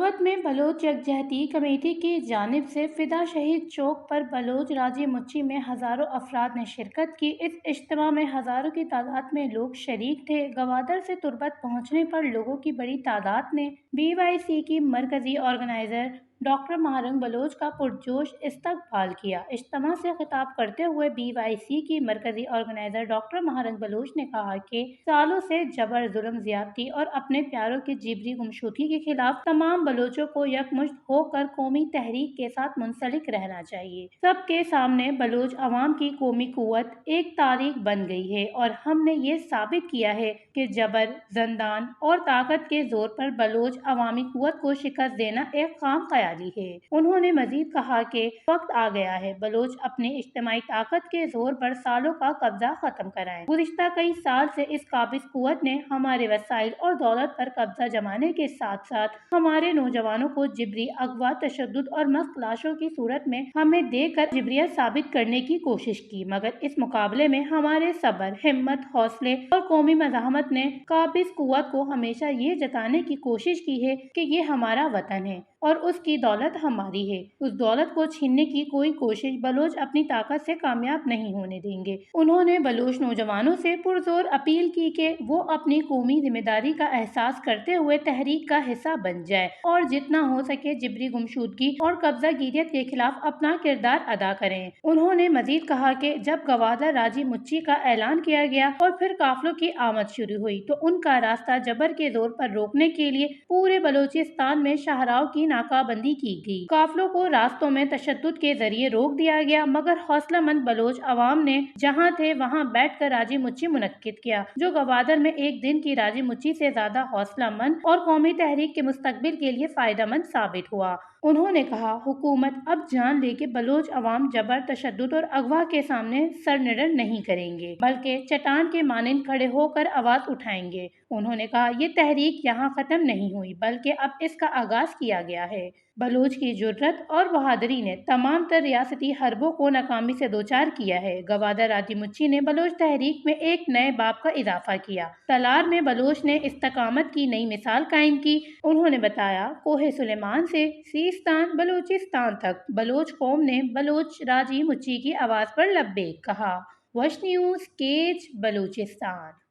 تربت میں بلوچ یکجہتی کمیٹی کی جانب سے فدا شہید چوک پر بلوچ راجی مچی میں ہزاروں افراد نے شرکت کی۔ اس اجتماع میں ہزاروں کی تعداد میں لوگ شریک تھے۔ گوادر سے تربت پہنچنے پر لوگوں کی بڑی تعداد نے بی وائی سی کی مرکزی آرگنائزر ڈاکٹر مہارنگ بلوچ کا پرجوش استقبال کیا۔ اجتماع سے خطاب کرتے ہوئے بی وائی سی کی مرکزی آرگنائزر ڈاکٹر مہارنگ بلوچ نے کہا کہ سالوں سے جبر، ظلم، زیادتی اور اپنے پیاروں کی جبری گمشدگی کے خلاف تمام بلوچوں کو یکمشت ہو کر قومی تحریک کے ساتھ منسلک رہنا چاہیے۔ سب کے سامنے بلوچ عوام کی قومی قوت ایک تاریخ بن گئی ہے اور ہم نے یہ ثابت کیا ہے کہ جبر، زندان اور طاقت کے زور پر بلوچ عوامی قوت کو شکست دینا ایک خام خیالی ہے۔ انہوں نے مزید کہا کہ وقت آ گیا ہے بلوچ اپنی اجتماعی طاقت کے زور پر سالوں کا قبضہ ختم کرائیں۔ گزشتہ کئی سال سے اس قابض قوت نے ہمارے وسائل اور دولت پر قبضہ جمانے کے ساتھ ساتھ ہمارے نوجوانوں کو جبری اغوا، تشدد اور مفت لاشوں کی صورت میں ہمیں دے کر جبریت ثابت کرنے کی کوشش کی، مگر اس مقابلے میں ہمارے صبر، ہمت، حوصلے اور قومی مزاحمت نے قابض قوت کو ہمیشہ یہ جتانے کی کوشش کی ہے کہ یہ ہمارا وطن ہے اور اس کی دولت ہماری ہے۔ اس دولت کو چھیننے کی کوئی کوشش بلوچ اپنی طاقت سے کامیاب نہیں ہونے دیں گے۔ انہوں نے بلوچ نوجوانوں سے پرزور اپیل کی کہ وہ اپنی قومی ذمہ داری کا احساس کرتے ہوئے تحریک کا حصہ بن جائیں اور جتنا ہو سکے جبری گمشدگی اور قبضہ گیریت کے خلاف اپنا کردار ادا کریں۔ انہوں نے مزید کہا کہ جب گوادر راجی مچی کا اعلان کیا گیا اور پھر قافلوں کی آمد شروع ہوئی تو ان کا راستہ جبر کے زور پر روکنے کے لیے پورے بلوچستان میں شاہراہوں کی ناکہ بندی کی گئی۔ قافلوں کو راستوں میں تشدد کے ذریعے روک دیا گیا، مگر حوصلہ مند بلوچ عوام نے جہاں تھے وہاں بیٹھ کر راجی مچی منعقد کیا، جو گوادر میں ایک دن کی راجی مچی سے زیادہ حوصلہ مند اور قومی تحریک کے مستقبل کے لیے فائدہ مند ثابت ہوا۔ انہوں نے کہا حکومت اب جان لے کہ بلوچ عوام جبر، تشدد اور اغوا کے سامنے سرنڈر نہیں کریں گے بلکہ چٹان کے مانند کھڑے ہو کر آواز اٹھائیں گے۔ انہوں نے کہا یہ تحریک یہاں ختم نہیں ہوئی بلکہ اب اس کا آغاز کیا گیا ہے۔ بلوچ کی جرأت اور بہادری نے تمام تر ریاستی حربوں کو ناکامی سے دوچار کیا ہے۔ گوادر راجی مچی نے بلوچ تحریک میں ایک نئے باب کا اضافہ کیا۔ تالار میں بلوچ نے استقامت کی نئی مثال قائم کی۔ انہوں نے بتایا کوہ سلیمان سے سیستان بلوچستان تک بلوچ قوم نے بلوچ راجی مچی کی آواز پر لبیک کہا۔ وش نیوز، کیچ، بلوچستان۔